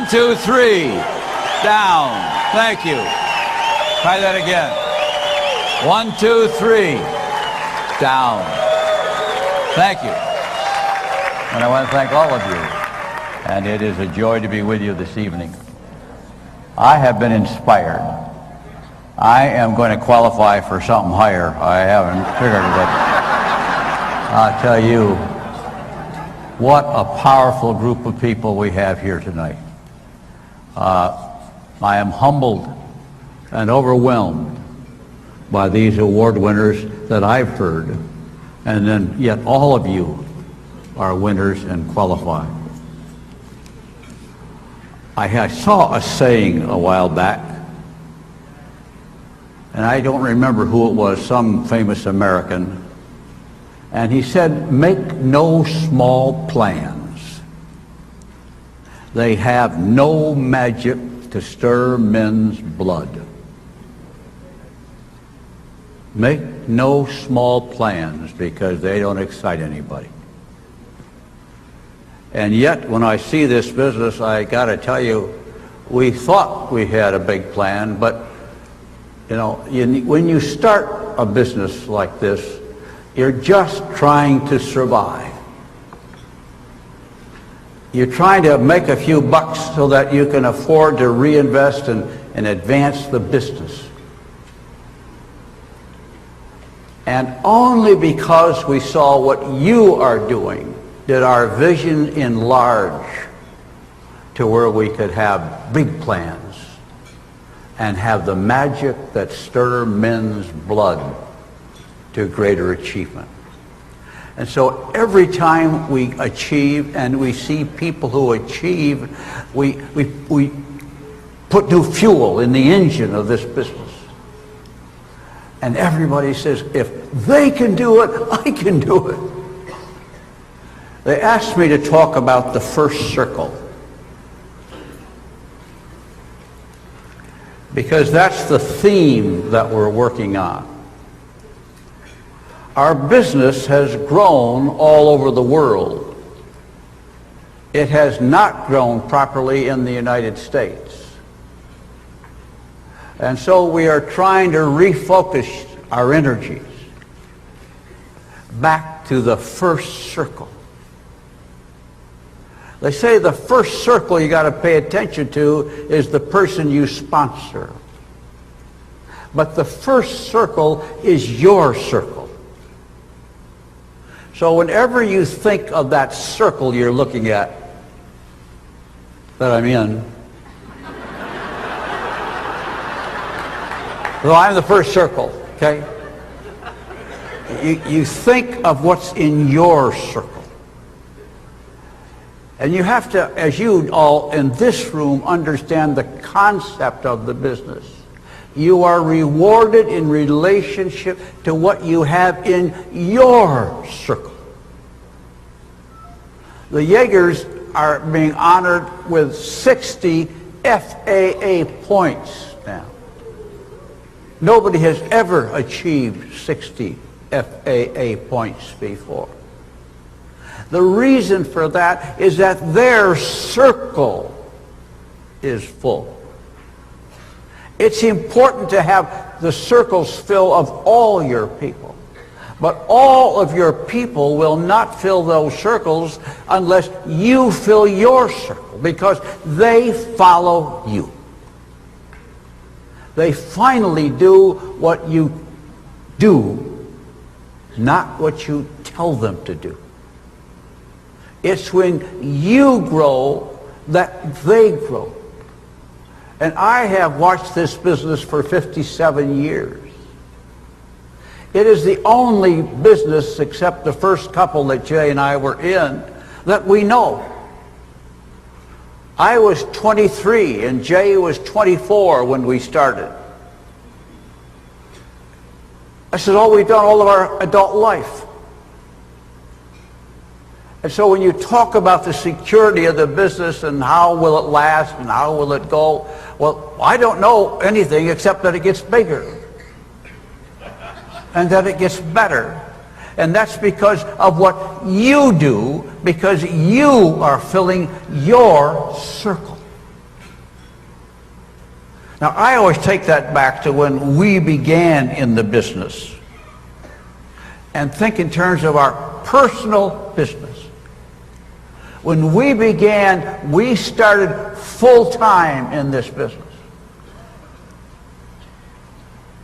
1, 2, 3. Down. Thank you. Try that again. 1, 2, 3. Down. Thank you. And I want to thank all of you. And it is a joy to be with you this evening. I have been inspired. I am going to qualify for something higher. I haven't figured it out. I'll tell you, what a powerful group of people we have here tonight. I am humbled and overwhelmed by these award winners that I've heard, and then yet all of you are winners and qualify. I saw a saying a while back, and I don't remember who it was, some famous American, and he said, make no small plans. They have no magic to stir men's blood. Make no small plans because they don't excite anybody. And yet, when I see this business, I got to tell you, we thought we had a big plan, but you know, when you start a business like this, you're just trying to survive. You're trying to make a few bucks so that you can afford to reinvest and advance the business. And only because we saw what you are doing did our vision enlarge to where we could have big plans and have the magic that stir men's blood to greater achievement. And so every time we achieve and we see people who achieve, we put new fuel in the engine of this business. And everybody says, if they can do it, I can do it. They asked me to talk about the first circle, because that's the theme that we're working on. Our business has grown all over the world. It has not grown properly in the United States. And so we are trying to refocus our energies back to the first circle. They say the first circle you got to pay attention to is the person you sponsor. But the first circle is your circle. So whenever you think of that circle you're looking at, that I'm in, so I'm the first circle, okay? You think of what's in your circle. And you have to, as you all in this room understand the concept of the business, you are rewarded in relationship to what you have in your circle. The Jaegers are being honored with 60 FAA points now. Nobody has ever achieved 60 FAA points before. The reason for that is that their circle is full. It's important to have the circles fill of all your people. But all of your people will not fill those circles unless you fill your circle, because they follow you. They finally do what you do, not what you tell them to do. It's when you grow that they grow. And I have watched this business for 57 years. It is the only business, except the first couple that Jay and I were in, that we know. I was 23 and Jay was 24 when we started. I said, oh, we've done all of our adult life. And so when you talk about the security of the business and how will it last and how will it go, well, I don't know anything except that it gets bigger and that it gets better. And that's because of what you do, because you are filling your circle. Now, I always take that back to when we began in the business and think in terms of our personal business. When we began, we started full-time in this business.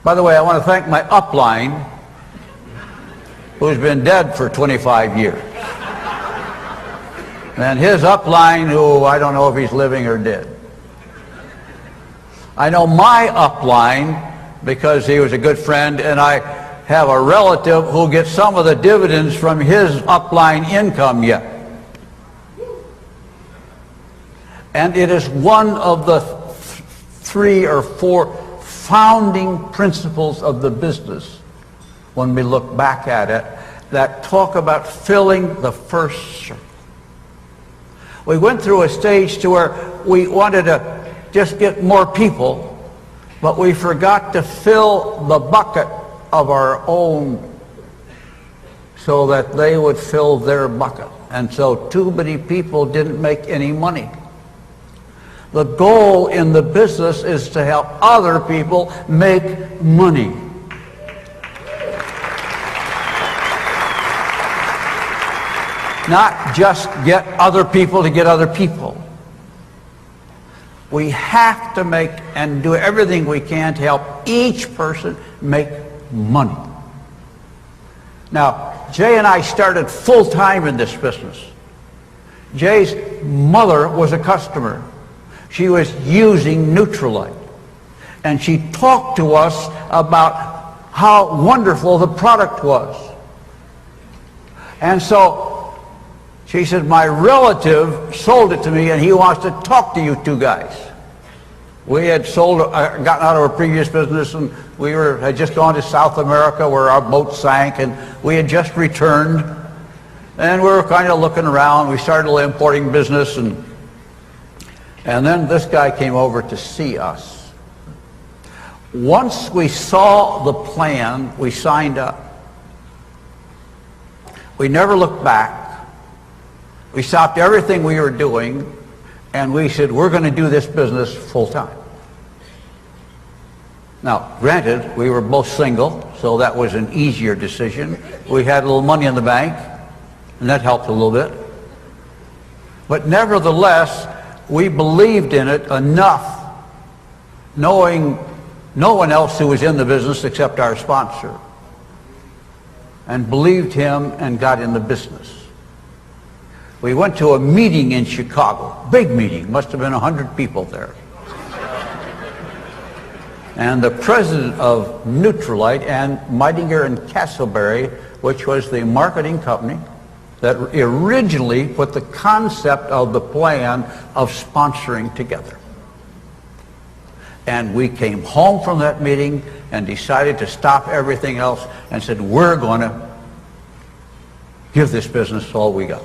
By the way, I want to thank my upline, who's been dead for 25 years. And his upline, who I don't know if he's living or dead. I know my upline because he was a good friend, and I have a relative who gets some of the dividends from his upline income yet. And it is one of the 3 or 4 founding principles of the business, when we look back at it, that talk about filling the first circle. We went through a stage to where we wanted to just get more people, but we forgot to fill the bucket of our own so that they would fill their bucket. And so too many people didn't make any money. The goal in the business is to help other people make money. Not just get other people to get other people. We have to make and do everything we can to help each person make money. Now, Jay and I started full-time in this business. Jay's mother was a customer. She was using Nutrilite. And she talked to us about how wonderful the product was. And so she said, my relative sold it to me and he wants to talk to you two guys. We had gotten out of our previous business, and we had just gone to South America where our boat sank, and we had just returned. And we were kind of looking around. We started a little importing business, and then this guy came over to see us. Once we saw the plan, we signed up. We never looked back. We stopped everything we were doing, and we said, we're going to do this business full time. Now, granted, we were both single, so that was an easier decision. We had a little money in the bank, and that helped a little bit. But nevertheless, we believed in it enough, knowing no one else who was in the business except our sponsor, and believed him and got in the business. We went to a meeting in Chicago, big meeting, must have been 100 people there. And the president of Nutrilite and Meitinger and Castleberry, which was the marketing company that originally put the concept of the plan of sponsoring together. And we came home from that meeting and decided to stop everything else and said, we're going to give this business all we got.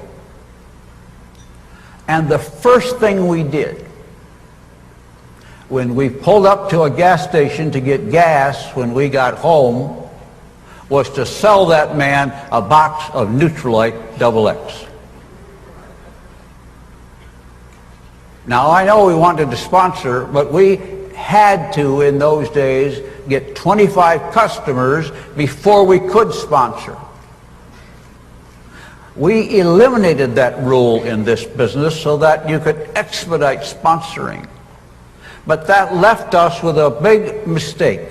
And the first thing we did when we pulled up to a gas station to get gas when we got home was to sell that man a box of Nutrilite XX. Now, I know we wanted to sponsor, but we had to, in those days, get 25 customers before we could sponsor. We eliminated that rule in this business so that you could expedite sponsoring. But that left us with a big mistake,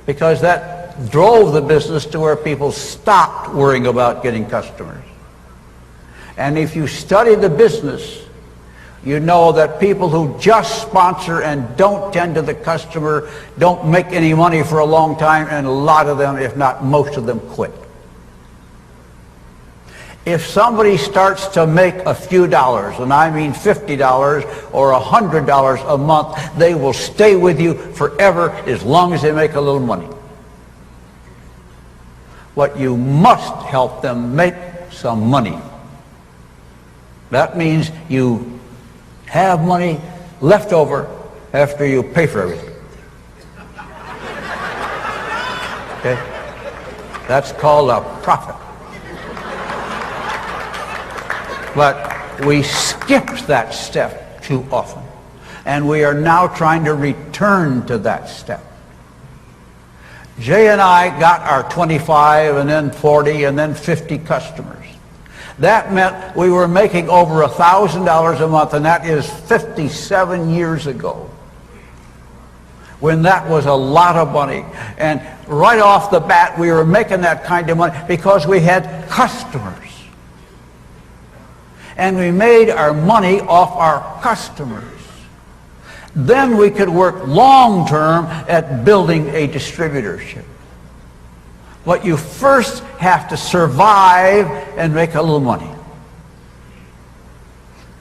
because that drove the business to where people stopped worrying about getting customers. And if you study the business, you know that people who just sponsor and don't tend to the customer don't make any money for a long time, and a lot of them, if not most of them, quit. If somebody starts to make a few dollars, and I mean $50 or $100 a month, they will stay with you forever as long as they make a little money. But you must help them make some money. That means you have money left over after you pay for everything. Okay? That's called a profit. But we skipped that step too often. and we are now trying to return to that step. Jay and I got our 25 and then 40 and then 50 customers. That meant we were making over $1,000 a month, and that is 57 years ago, when that was a lot of money. And right off the bat, we were making that kind of money because we had customers. And we made our money off our customers. Then we could work long-term at building a distributorship. But you first have to survive and make a little money.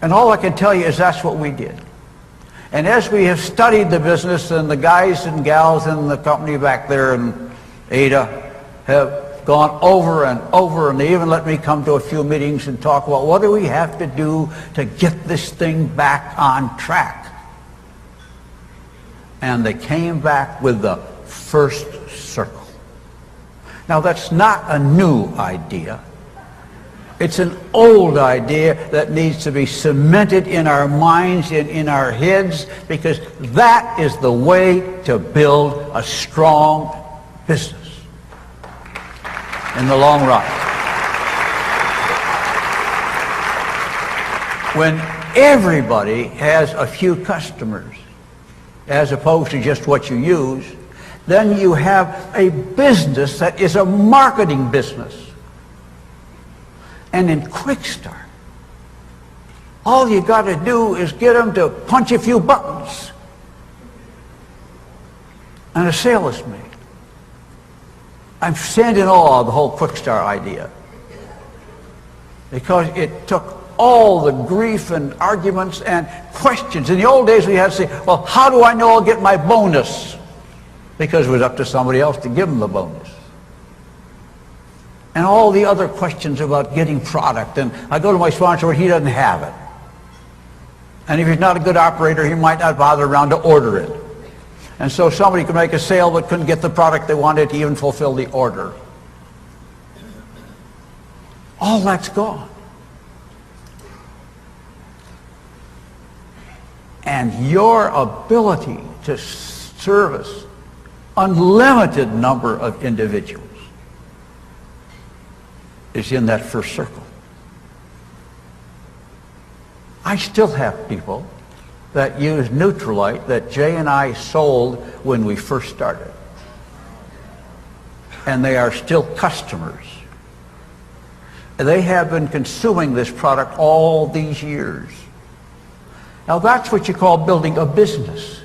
And all I can tell you is that's what we did. And as we have studied the business, and the guys and gals in the company back there in Ada have gone over and over, and they even let me come to a few meetings and talk about what do we have to do to get this thing back on track. And they came back with the first circle. Now, that's not a new idea. It's an old idea that needs to be cemented in our minds and in our heads, because that is the way to build a strong business in the long run. When everybody has a few customers, as opposed to just what you use, then you have a business that is a marketing business. And in Quick Start, all you got to do is get them to punch a few buttons, and a sale is made. I'm standing in awe of the whole Quick Start idea, because it took all the grief and arguments and questions. In the old days, we had to say, well, how do I know I'll get my bonus? Because it was up to somebody else to give them the bonus. And all the other questions about getting product. And I go to my sponsor, he doesn't have it. And if he's not a good operator, he might not bother around to order it. And so somebody could make a sale but couldn't get the product they wanted to even fulfill the order. All that's gone. And your ability to service unlimited number of individuals is in that first circle. I still have people that use Neutralite that Jay and I sold when we first started. And they are still customers. They have been consuming this product all these years. Now that's what you call building a business.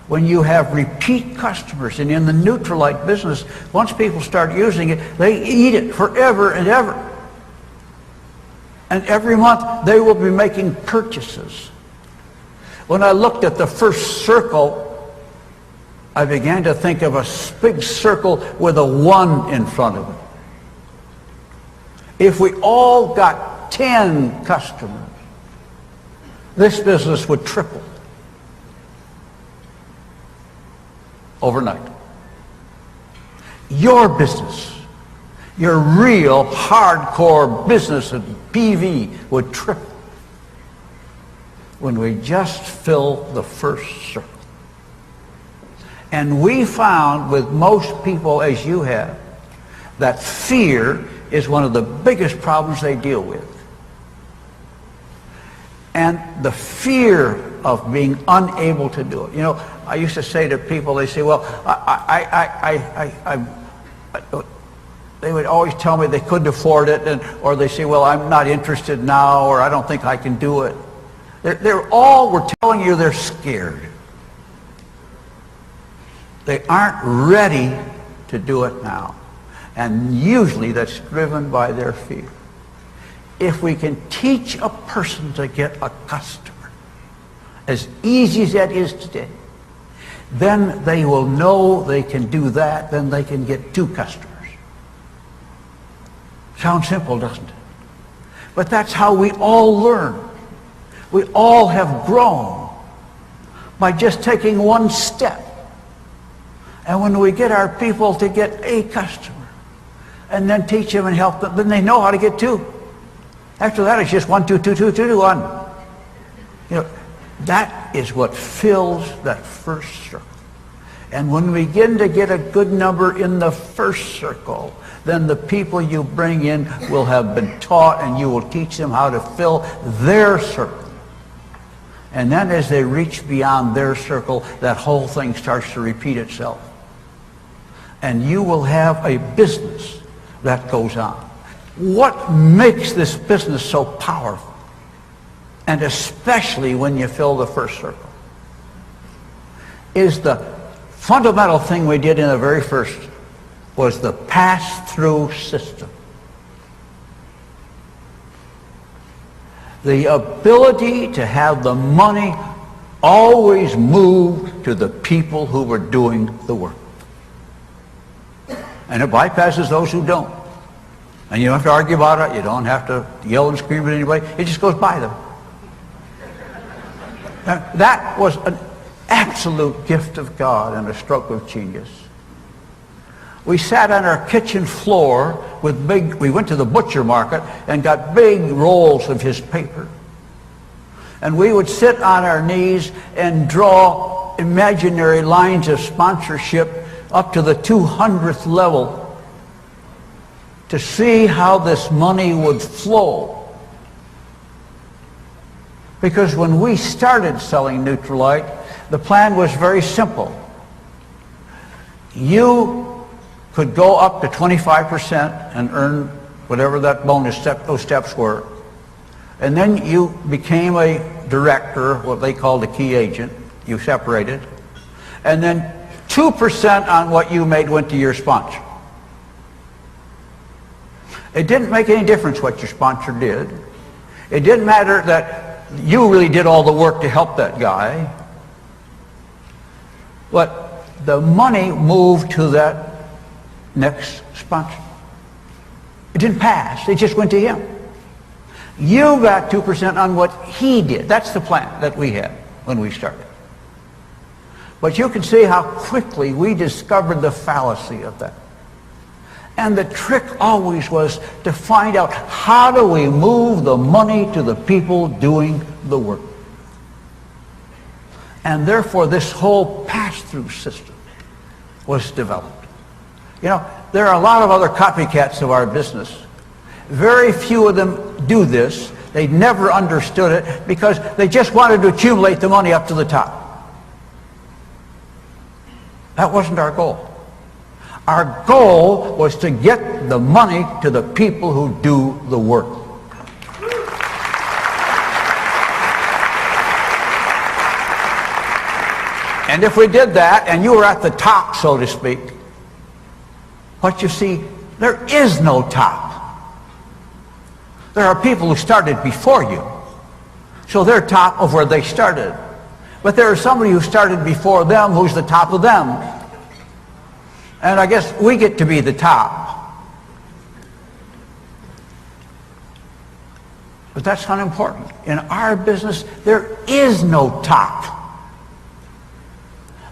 When you have repeat customers, and in the Neutralite business, once people start using it, they eat it forever and ever. And every month they will be making purchases. When I looked at the first circle, I began to think of a big circle with a 1 in front of it. If we all got 10 customers, this business would triple overnight. Your business, your real hardcore business at PV would triple when we just fill the first circle. And we found with most people, as you have, that fear is one of the biggest problems they deal with. And the fear of being unable to do it. You know, I used to say to people, they say, well, they would always tell me they couldn't afford it, or they say, well, I'm not interested now, or I don't think I can do it. They're all, we're telling you they're scared. They aren't ready to do it now. And usually that's driven by their fear. If we can teach a person to get a customer, as easy as that is today, then they will know they can do that, then they can get 2 customers. Sounds simple, doesn't it? But that's how we all learn. We all have grown by just taking one step. And when we get our people to get a customer, and then teach them and help them, then they know how to get 2. After that, it's just 1, 2, 2, 2, 2, 1. You know, That is what fills that first circle. And when we begin to get a good number in the first circle, then the people you bring in will have been taught, and you will teach them how to fill their circle. And then as they reach beyond their circle, that whole thing starts to repeat itself. And you will have a business that goes on. What makes this business so powerful? And especially when you fill the first circle, is the fundamental thing we did in the very first was the pass-through system. The ability to have the money always move to the people who were doing the work. And it bypasses those who don't. And you don't have to argue about it. You don't have to yell and scream at anybody. It just goes by them. That was an absolute gift of God and a stroke of genius. We sat on our kitchen floor with we went to the butcher market and got big rolls of his paper. And we would sit on our knees and draw imaginary lines of sponsorship up to the 200th level to see how this money would flow. Because when we started selling Neutralite, the plan was very simple. You could go up to 25% and earn whatever that bonus those steps were. And then you became a director, what they called a key agent. You separated. And then 2% on what you made went to your sponsor. It didn't make any difference what your sponsor did. It didn't matter that you really did all the work to help that guy. But the money moved to that next sponsor. It didn't pass. It just went to him. You got 2% on what he did. That's the plan that we had when we started. But you can see how quickly we discovered the fallacy of that. And the trick always was to find out, how do we move the money to the people doing the work? And therefore this whole pass-through system was developed. You know, there are a lot of other copycats of our business. Very few of them do this. They never understood it because they just wanted to accumulate the money up to the top. That wasn't our goal. Our goal was to get the money to the people who do the work. And if we did that, and you were at the top, so to speak, what you see, there is no top. There are people who started before you, so they're top of where they started. But there is somebody who started before them who's the top of them. And I guess we get to be the top. But that's not important. In our business, there is no top.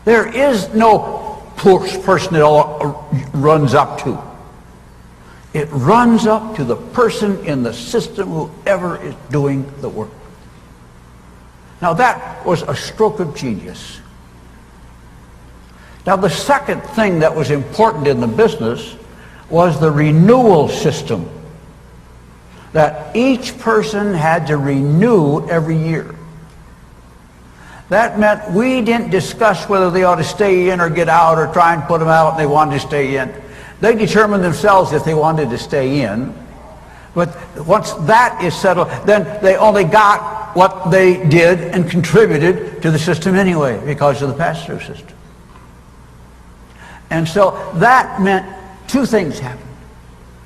There is no person it all runs up to. It runs up to the person in the system, whoever is doing the work. Now that was a stroke of genius. Now the second thing that was important in the business was the renewal system. That each person had to renew every year. That meant we didn't discuss whether they ought to stay in or get out or try and put them out and they wanted to stay in. They determined themselves if they wanted to stay in. But once that is settled, then they only got what they did and contributed to the system anyway because of the pass-through system. And so that meant two things happened.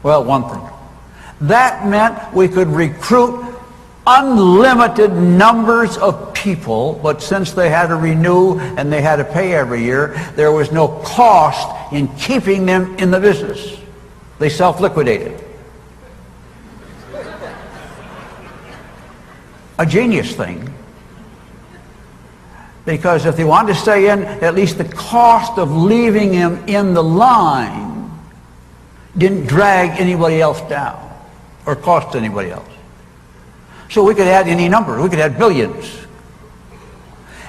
Well, one thing. That meant we could recruit unlimited numbers of people, but since they had to renew and they had to pay every year, there was no cost in keeping them in the business. They self-liquidated. A genius thing. Because if they wanted to stay in, at least the cost of leaving him in the line didn't drag anybody else down or cost anybody else. So we could add any number. We could add billions.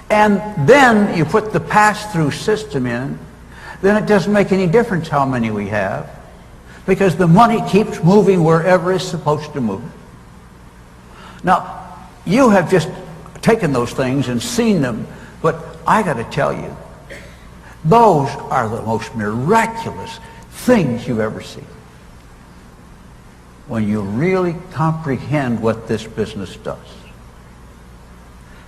and then you put the pass-through system in, then it doesn't make any difference how many we have, because the money keeps moving wherever it's supposed to move. Now, you have just taken those things and seen them, but I got to tell you, those are the most miraculous things you've ever seen. When you really comprehend what this business does.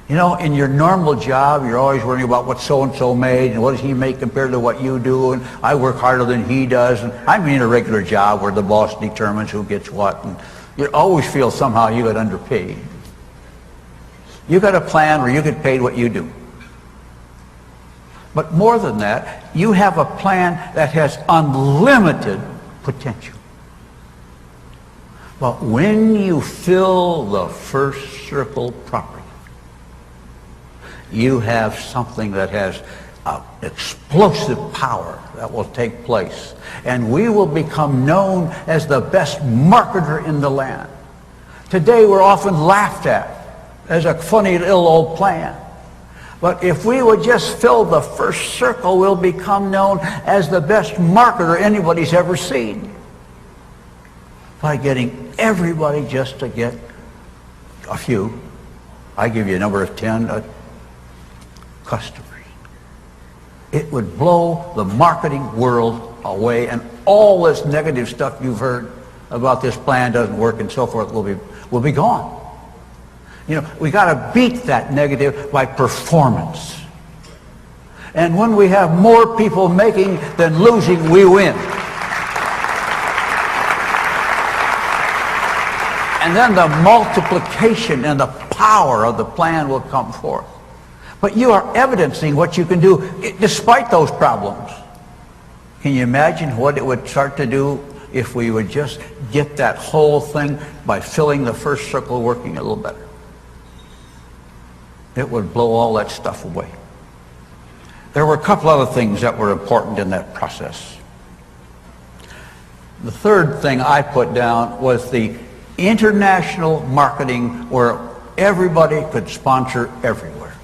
You know, in your normal job, you're always worrying about what so-and-so made and what does he make compared to what you do, and I work harder than he does. And I mean a regular job where the boss determines who gets what, and you always feel somehow you get underpaid. You got a plan where you get paid what you do. But more than that, you have a plan that has unlimited potential. But when you fill the first circle properly, you have something that has explosive power that will take place. And we will become known as the best marketer in the land. Today we're often laughed at as a funny little old plan. But if we would just fill the first circle, we'll become known as the best marketer anybody's ever seen. By getting everybody just to get a few. I give you a number of 10 customers. It would blow the marketing world away, and all this negative stuff you've heard about this plan doesn't work and so forth will be gone. You know, we got to beat that negative by performance. And when we have more people making than losing, we win. And then the multiplication and the power of the plan will come forth. But you are evidencing what you can do despite those problems. Can you imagine what it would start to do if we would just get that whole thing by filling the first circle working a little better? It would blow all that stuff away. There were a couple other things that were important in that process. The third thing I put down was the international marketing where everybody could sponsor everywhere.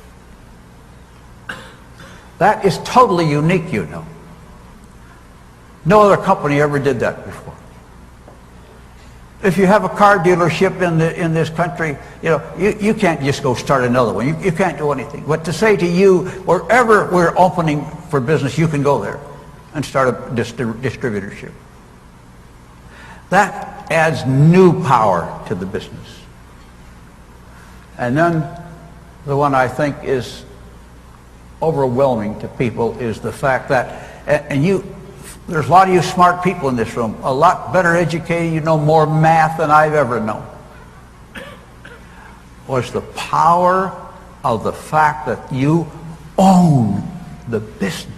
That is totally unique, you know. No other company ever did that before. If you have a car dealership in this country, you know, you can't just go start another one. You can't do anything. But to say to you, wherever we're opening for business, you can go there and start a distributorship. That adds new power to the business. And then the one I think is overwhelming to people is the fact that, there's a lot of you smart people in this room, a lot better educated, you know more math than I've ever known, was the power of the fact that you own the business.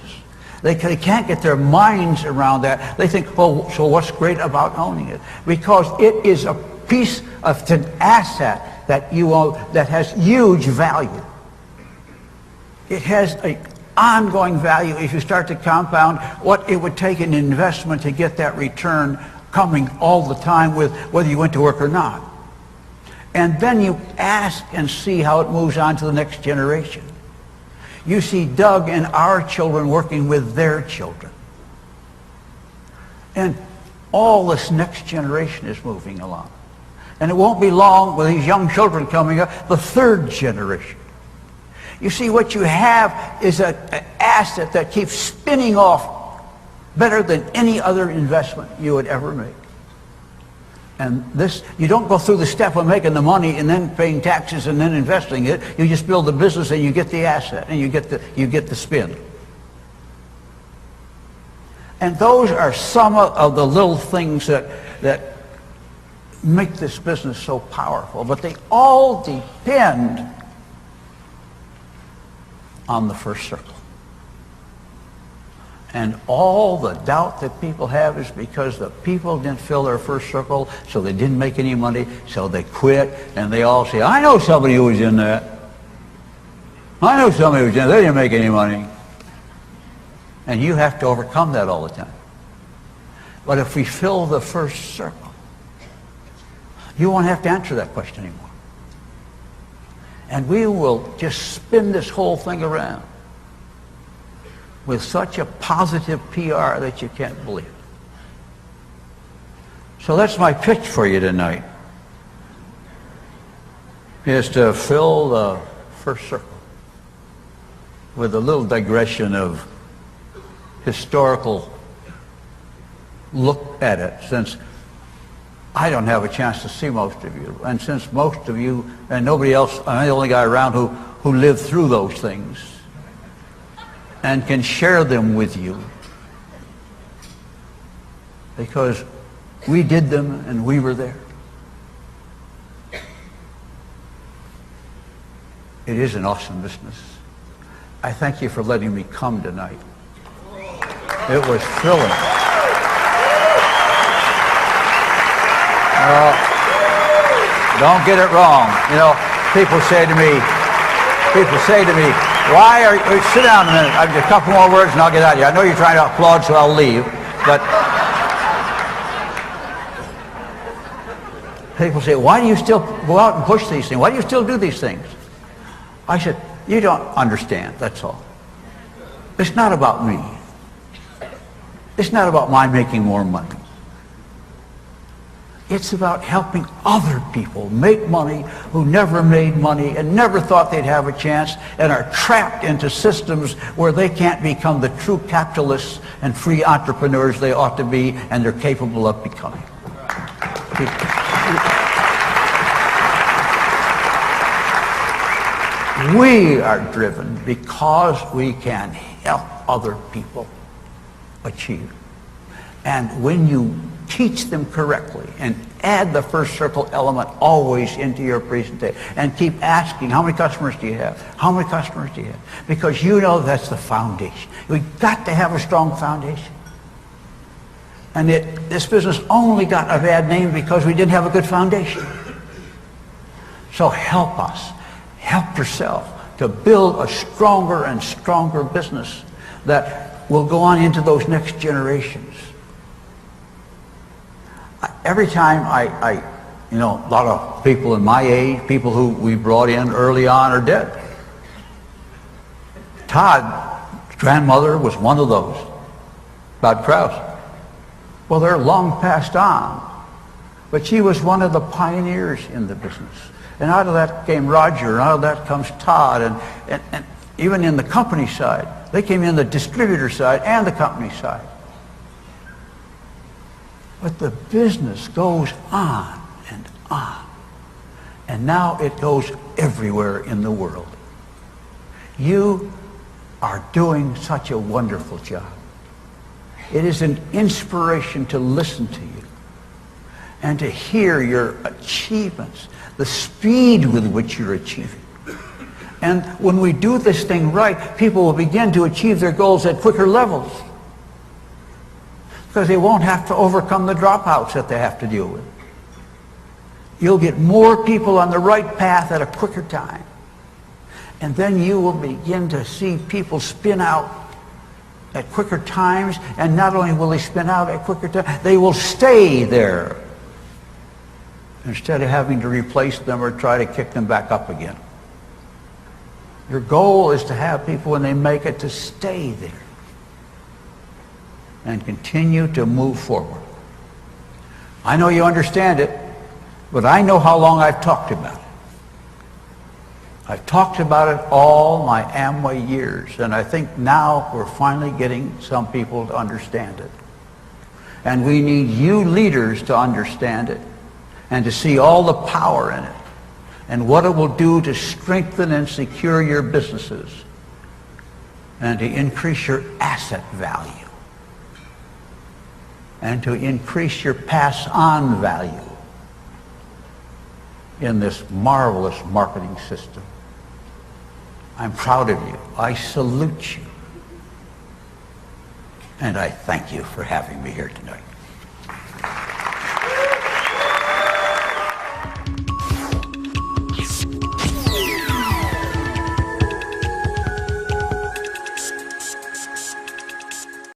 They can't get their minds around that. They think, well, so what's great about owning it? Because it is a piece of an asset that you own that has huge value. It has an ongoing value if you start to compound what it would take an investment to get that return coming all the time with whether you went to work or not. And then you ask and see how it moves on to the next generation. You see Doug and our children working with their children. And all this next generation is moving along. And it won't be long with these young children coming up, the third generation. You see, what you have is an asset that keeps spinning off better than any other investment you would ever make. And this, you don't go through the step of making the money and then paying taxes and then investing it. You just build the business and you get the asset and you get the spin. And those are some of the little things that make this business so powerful. But they all depend on the first circle. And all the doubt that people have is because the people didn't fill their first circle, so they didn't make any money, so they quit, and they all say, I know somebody who was in that. I know somebody who was in that. They didn't make any money. And you have to overcome that all the time. But if we fill the first circle, you won't have to answer that question anymore. And we will just spin this whole thing around with such a positive PR that you can't believe it. So that's my pitch for you tonight, is to fill the first circle with a little digression of historical look at it, since I don't have a chance to see most of you, and since most of you and nobody else, I'm the only guy around who lived through those things and can share them with you, because we did them and we were there. It is an awesome business. I thank you for letting me come tonight. It was thrilling. Don't get it wrong. You know, people say to me, why are you, sit down a minute, I've got a couple more words and I'll get out of here. I know you're trying to applaud, so I'll leave, but people say, why do you still go out and push these things? Why do you still do these things? I said, you don't understand, that's all. It's not about me. It's not about my making more money. It's about helping other people make money who never made money and never thought they'd have a chance and are trapped into systems where they can't become the true capitalists and free entrepreneurs they ought to be and they're capable of becoming. We are driven because we can help other people achieve. And when you teach them correctly and add the first circle element always into your presentation and keep asking, how many customers do you have? How many customers do you have? Because you know that's the foundation. We've got to have a strong foundation. And this business only got a bad name because we didn't have a good foundation. So help us. Help yourself to build a stronger and stronger business that will go on into those next generations. Every time a lot of people in my age, people who we brought in early on are dead. Todd's grandmother was one of those, Bud Krause. Well, they're long passed on, but she was one of the pioneers in the business. And out of that came Roger, and out of that comes Todd, and even in the company side, they came in the distributor side and the company side. But the business goes on and on. And now it goes everywhere in the world. You are doing such a wonderful job. It is an inspiration to listen to you and to hear your achievements, the speed with which you're achieving. And when we do this thing right, people will begin to achieve their goals at quicker levels, because they won't have to overcome the dropouts that they have to deal with. You'll get more people on the right path at a quicker time. And then you will begin to see people spin out at quicker times, and not only will they spin out at quicker times, they will stay there instead of having to replace them or try to kick them back up again. Your goal is to have people, when they make it, to stay there and continue to move forward. I know you understand it, but I know how long I've talked about it. I've talked about it all my Amway years, and I think now we're finally getting some people to understand it. And we need you leaders to understand it and to see all the power in it and what it will do to strengthen and secure your businesses and to increase your asset value and to increase your pass-on value in this marvelous marketing system. I'm proud of you. I salute you. And I thank you for having me here tonight.